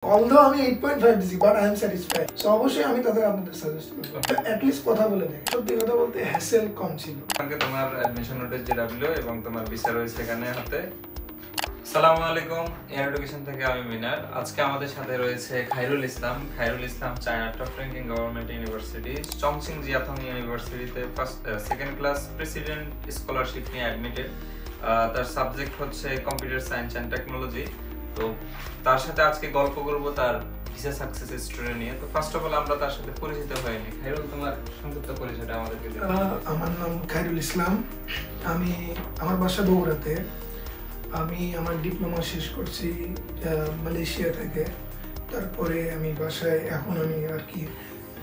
Although আমি 8.5 দিছি but I am satisfied. So অবশ্যই আমি তাদের আপনাদের সাজেস্ট করব। At least কথা বলে দেখেন। সত্যি কথা বলতে হ্যাসেল কম ছিল। আমাকে তোমার অ্যাডমিশন নোটিস জেডব্লিউ এবং তোমার ভিসা রয়েছে এখানে হাতে। আসসালামু আলাইকুম, এয়ার এডুকেশন থেকে আমি মিনার। আজকে আমাদের সাথে রয়েছে Khairul Islam. Khairul Islam China top ranking government university Chongqing Jiaotong ইউনিভার্সিটিতে সেকেন্ড ক্লাস প্রেসিডেন্ট স্কলারশিপ নিয়ে অ্যাডমিটেড। তার সাবজেক্ট হচ্ছে কম্পিউটার সায়েন্স অ্যান্ড টেকনোলজি। তো তার সাথে আজকে গল্প করব তার ভিসা সাকসেস স্টোরি নিয়ে। তো ফার্স্ট অফ অল আমরা তার সাথে পরিচিত হইনি। খায়রুল, তোমার সংক্ষিপ্ত পরিচয়টা আমাদেরকে দিও। আমার নাম খায়রুল ইসলাম। আমি আমার বাসা বগুড়াতে। আমি আমার ডিপ্লোমা শেষ করছি মালয়েশিয়া থেকে। তারপরে আমি বাসায় এখন আমি আর কি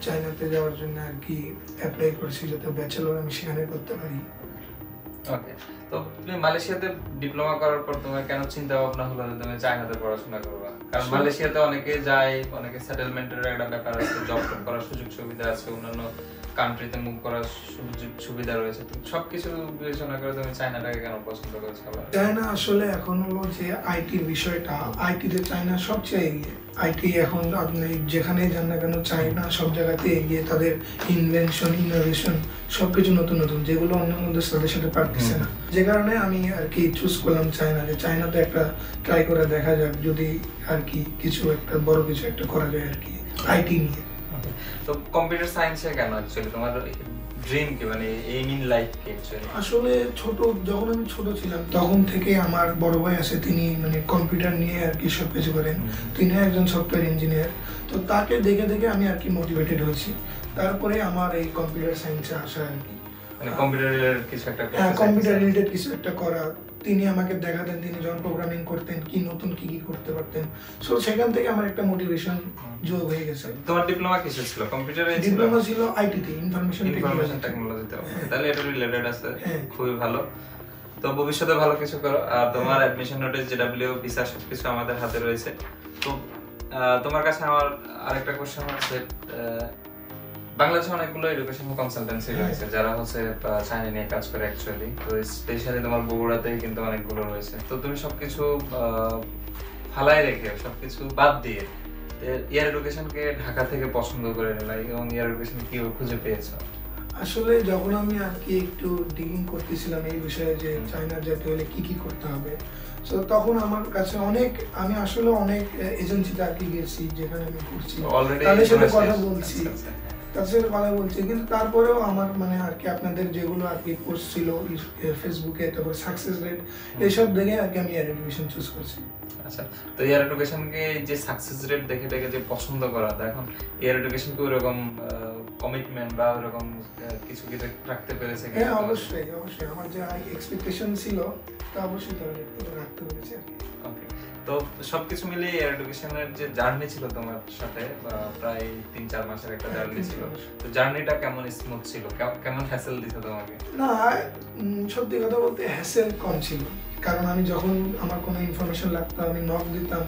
চায়নাতে যাওয়ার জন্য আর কি অ্যাপ্লাই করছি যাতে ব্যাচেলর আমি সেখানে করতে পারি। ওকে, তো তুমি মালয়েশিয়াতে ডিপ্লোমা করার পর তোমার কেন চিন্তা ভাবনা হলো যে তুমি চায়নাতে পড়াশোনা করবা? কারণ মালয়েশিয়াতে অনেকে যায়, অনেকে সেটেলমেন্টের একটা ব্যাপার আছে, জব করার সুযোগ সুবিধা আছে, অন্যান্য কান্ট্রিতে মুভ করার সুযোগ সুবিধা রয়েছে। তো সবকিছু বিবেচনা করে তুমি চায়নাটাকে কেন পছন্দ করেছো? চায়না আসলে এখন হলো যে আইটির বিষয়টা, আইটিতে চায়না সবচেয়ে এগিয়ে। আইটি এখন আপনি যেখানে যান না কেন চায়না সব জায়গাতে এগিয়ে। তাদের ইনভেনশন, ইনোভেশন সবকিছু নতুন নতুন, যেগুলো অন্যান্য দেশের সাথে পারতেছে না। যে কারণে আমি আর কি চুজ করলাম চায়না, যে চায়নাতে একটা ট্রাই করে দেখা যাক যদি আর কি কিছু একটা বড় কিছু একটা করা যায় আর কি আইটি নিয়ে। তো কম্পিউটার সায়েন্সে কেন অ্যাকচুয়ালি তোমার ড্রিম কি, মানে এইম ইন লাইফ কি অ্যাকচুয়ালি? আসলে যখন আমি ছোট ছিলাম তখন থেকে আমার বড় ভাই আছে, তিনি মানে কম্পিউটার নিয়ে আর কি সব কিছু করেন। তিনি একজন সফটওয়্যার ইঞ্জিনিয়ার। তো তাকে দেখে দেখে আমি আর কি মোটিভেটেড হয়েছি। তারপরে আমার এই কম্পিউটার সায়েন্সে আসা আর কি, মানে কম্পিউটার রিলেটেড কিছু একটা কম্পিউটার রিলেটেড কিছু একটা করা। তিনি আমাকে দেখাতেন, তিনি যখন প্রোগ্রামিং করতেন কি নতুন কি কি করতে পারতেন। সো সেখান থেকে আমার একটা মোটিভেশন যোগ হয়ে গেছে। তোমার ডিপ্লোমা কিসে ছিল? কম্পিউটারে ছিল? ডিপ্লোমা ছিল আইটিতে, ইনফরমেশন টেকনোলজিতে। তাহলে এটা রিলেটেড আছে, খুবই ভালো। তো ভবিষ্যতে ভালো কিছু করো। আর তোমার অ্যাডমিশন নোটিস জেডব্লিউ ভিসা সবকিছু আমাদের হাতে রয়েছে। তো তোমার কাছে আমার আরেকটা কোশ্চেন হচ্ছে, বাংলাদেশে অনেকগুলো এডুকেশনাল কনসালটেন্সি রয়েছে যারা হচ্ছে চায়না নিয়ে কাজ করে অ্যাকচুয়ালি। তো স্পেশালি তোমার বগুড়াতেই কিন্তু অনেকগুলো রয়েছে। তো তুমি সবকিছু ফালাই রেখে, সবকিছু বাদ দিয়ে এয়ার এডুকেশনকে ঢাকা থেকে পছন্দ করে নিলা এবং এয়ার এডুকেশন কি খুঁজে পেয়েছো? আসলে যখন আমি আর কি একটু ডিগিং করতেছিলাম এই বিষয়ে যে চায়না যেতে হলে কি কি করতে হবে, তো তখন আমার কাছে আমি আসলে অনেক এজেন্সিতে আর কি গেছি যেখানে আমি করছি, তাদের সাথে কথা বলছি, কিন্তু তারপরেও আমার মানে আর কি আপনাদের যেগুলো আর কি পোস্ট ছিল ফেসবুকে, তারপর সাকসেস রেট এইসব দেখে আর কি আমি এয়ার এডুকেশন চুজ করছি। আচ্ছা, তো এয়ার এডুকেশনকে যে সাকসেস রেট দেখে দেখে যে পছন্দ করা, এখন এয়ার এডুকেশন কি ওরকম কমিটমেন্ট বা ওরকম কিছু কিছু রাখতে পেরেছে? হ্যাঁ, অবশ্যই আমার যে এক্সপেকটেশন ছিল তা অবশ্যই রাখতে পেরেছি আর কি। ওকে, তো সবকিছু মিলিয়ে এয়ার এডুকেশনের যে জার্নি ছিল তোমার সাথে, প্রায় 3-4 মাসের একটা জার্নি ছিল, তো জার্নিটা কেমন স্মুথ ছিল? কেমন হ্যাসেল দিতে তোমাকে? না, সত্যি কথা বলতে হ্যাসেল কম ছিল। কারণ আমি যখন আমার কোনো ইনফরমেশন লাগতো আমি নক দিতাম,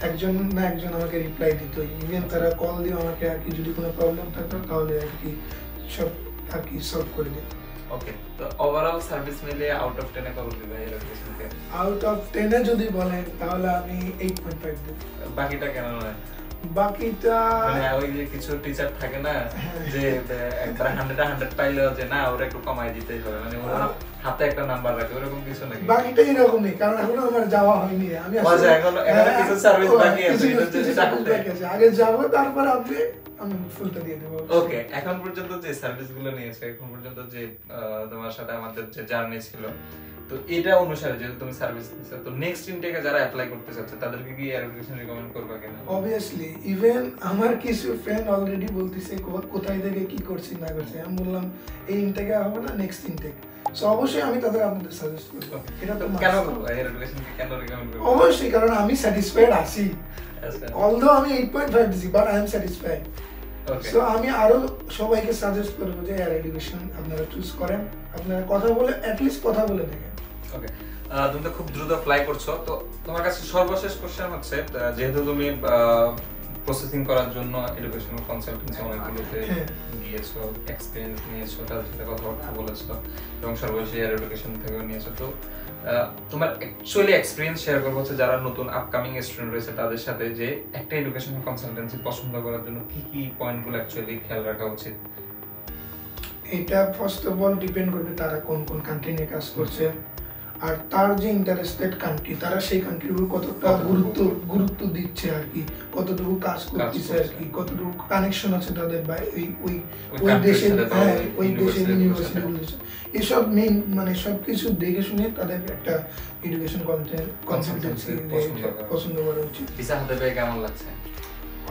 একজন না একজন আমাকে রিপ্লাই দিত। ইভেন তারা কল দিয়ে আমাকে আর কি যদি কোনো প্রবলেম থাকতো তাহলে আর কি সব আর কি সলভ করে দিত। ওকে, তো ওভারঅল সার্ভিস মিলিয়ে আউট অফ 10 কত দিবে এয়ার এডুকেশনকে? আউট অফ 10 যদি বলেন তাহলে আমি 8.5 দেব। বাকিটা কেন নয়? বাকিটা মানে ওই যে কিছু টিচার থাকে না যে একবার 100 পাইলেও যে না ওরা একটু কমাই দিতেই হবে, মানে ওরা হাতে একটা নাম্বার রাখে, ওরকম কিছু নাকি? বাকিটা এরকমই, কারণ এখনো আমার যাওয়া হয়নি। আমি আসলে এখনো কিছু সার্ভিস বাকি আছে, আগে যাবো তারপর আমি ফুলটা দিয়ে দেবো। ওকে, এখন পর্যন্ত যে সার্ভিসগুলো নিয়েছে, এখন পর্যন্ত যে তোমার সাথে আমাদের যে জার্নি ছিল, তো এটা অনুসারে যেহেতু তুমি সার্ভিস দিছো, তো নেক্সট ইনটেকে যারা অ্যাপ্লাই করতে চাচ্ছে তাদেরকে কি এয়ার এডুকেশন রিকমেন্ড করবা কিনা? অবভিয়াসলি, ইভেন আমার কিছু ফ্রেন্ড অলরেডি বলতেছে কোথায় থেকে কি করছি না করছি। আমি বললাম এই ইনটেকে হবে না, নেক্সট ইনটেক। সো অবশ্যই আমি আপনাদের সাজেস্ট করব। এটা তো কেন করব? এয়ার এডুকেশনকে কেন রিকমেন্ড করব? অবশ্যই কারণ আমি স্যাটিসফাইড আছি। অলদো আমি 8.5 দিছি but I am satisfied. So আমি আরো সবাইকে সাজেস্ট করব যে এয়ার এডুকেশন আপনারা চুজ করেন, আপনারা কথা বলে অ্যাটলিস্ট কথা বলে দেখেন। ওকে, তুমি তো খুব দ্রুত ফ্লাই করছো, তো তোমার কাছে সর্বশেষ কোশ্চেন হচ্ছে, যেহেতু তুমি প্রসেসিং করার জন্য এডুকেশনাল কনসালটেন্সি অনেকগুলোতে গিয়েছো, এক্সপেরিয়েন্স নিয়েছো, তাদের সাথে কথাবার্তা বলেছো এবং সর্বশেষ এয়ার এডুকেশন থেকেও নিয়েছো, তো তোমার অ্যাকচুয়ালি এক্সপেরিয়েন্স শেয়ার করবো হচ্ছে যারা নতুন আপকামিং স্টুডেন্ট রয়েছে তাদের সাথে, যে একটা এডুকেশনাল কনসালটেন্সি পছন্দ করার জন্য কি কি পয়েন্টগুলো অ্যাকচুয়ালি খেয়াল রাখা উচিত? এটা ফার্স্ট অফ অল ডিপেন্ড করবে তারা কোন কোন কান্ট্রি নিয়ে কাজ করছে, আর তার যে ইন্টারেস্টেড কান্ট্রি তারা সেই কান্ট্রির কতটা গুরুত্ব দিচ্ছে আর কি, কতটুকু কাজ করতেছে আর কি, কতটুকু কানেকশন আছে তাদের বা ওই দেশের ইউনিভার্সিটি, এসব মেইন মানে সবকিছু দেখে শুনে তাদের একটা এডুকেশন কনসালটেন্সি পছন্দ করা উচিত। ভিসা হাতে পেয়ে কেমন লাগছে?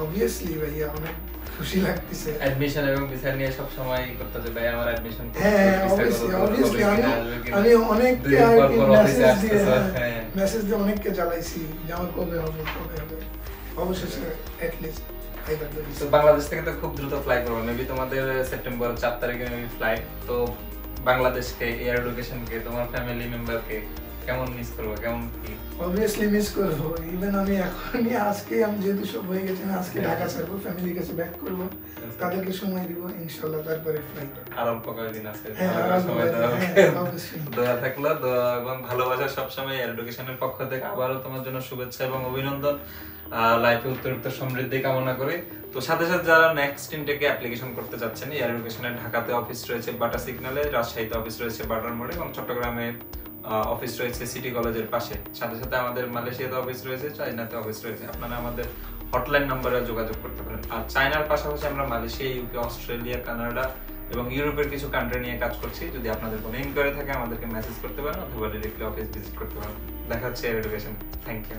অবভিয়াসলি ভাইয়া অনেক খুশি লাগতেছে। অ্যাডমিশন এবং ভিসা নিয়ে সব সময় করতে যে ভাই আমার অ্যাডমিশন করতে, হ্যাঁ অবভিয়াসলি আমি অনেক মেসেজ দিয়ে অনেককে জ্বালাইছি যে আমার কবে হবে অবশেষে এট লিস্ট তো বাংলাদেশ থেকে তো খুব দ্রুত ফ্লাই করবো, মেবি তোমাদের সেপ্টেম্বর 4 তারিখে মেবি ফ্লাইট। তো বাংলাদেশকে, এয়ার এডুকেশনকে, তোমার ফ্যামিলি মেম্বারকে কেমন মিস করবো, কেমন কি? অবভিয়াসলি মিস করবো। ইভেন আমি এখনই আজকে আমি যেহেতু সব হয়ে গেছে না, আজকে ঢাকা ছাড়বো, ফ্যামিলির কাছে ব্যাক করবো, তাদেরকে সময় দিব ইনশাআল্লাহ, তারপরে ফ্লাইট। আর অল্প কয়েকদিন আছে, সময় দোয়া থাকলো, দোয়া এবং ভালোবাসা সবসময় এয়ার এডুকেশনের পক্ষ থেকে। আবারও তোমার জন্য শুভেচ্ছা এবং অভিনন্দন, লাইফে উত্তরোত্তর সমৃদ্ধি কামনা করি। তো সাথে সাথে যারা নেক্সট ইনটেকে অ্যাপ্লিকেশন করতে যাচ্ছেন, এয়ার এডুকেশনের ঢাকাতে অফিস রয়েছে বাটা সিগন্যালে, রাজশাহীতে অফিস রয়েছে বাটার মোড়ে এবং চট্টগ্রামে অফিস রয়েছে সিটি কলেজের পাশে। সাথে সাথে আমাদের মালয়েশিয়াতে অফিস রয়েছে, চায়নাতে অফিস রয়েছে। আপনারা আমাদের হটলাইন নম্বরে যোগাযোগ করতে পারেন। আর চায়নার পাশাপাশি আমরা মালয়েশিয়া, ইউকে, অস্ট্রেলিয়া, কানাডা এবং ইউরোপের কিছু কান্ট্রি নিয়ে কাজ করছি। যদি আপনাদের কোনো ইনকোয়ারি থাকে আমাদেরকে মেসেজ করতে পারেন অথবা ডিরেক্টলি অফিস ভিজিট করতে পারেন। দেখা হচ্ছে এয়ার এডুকেশন। Thank you.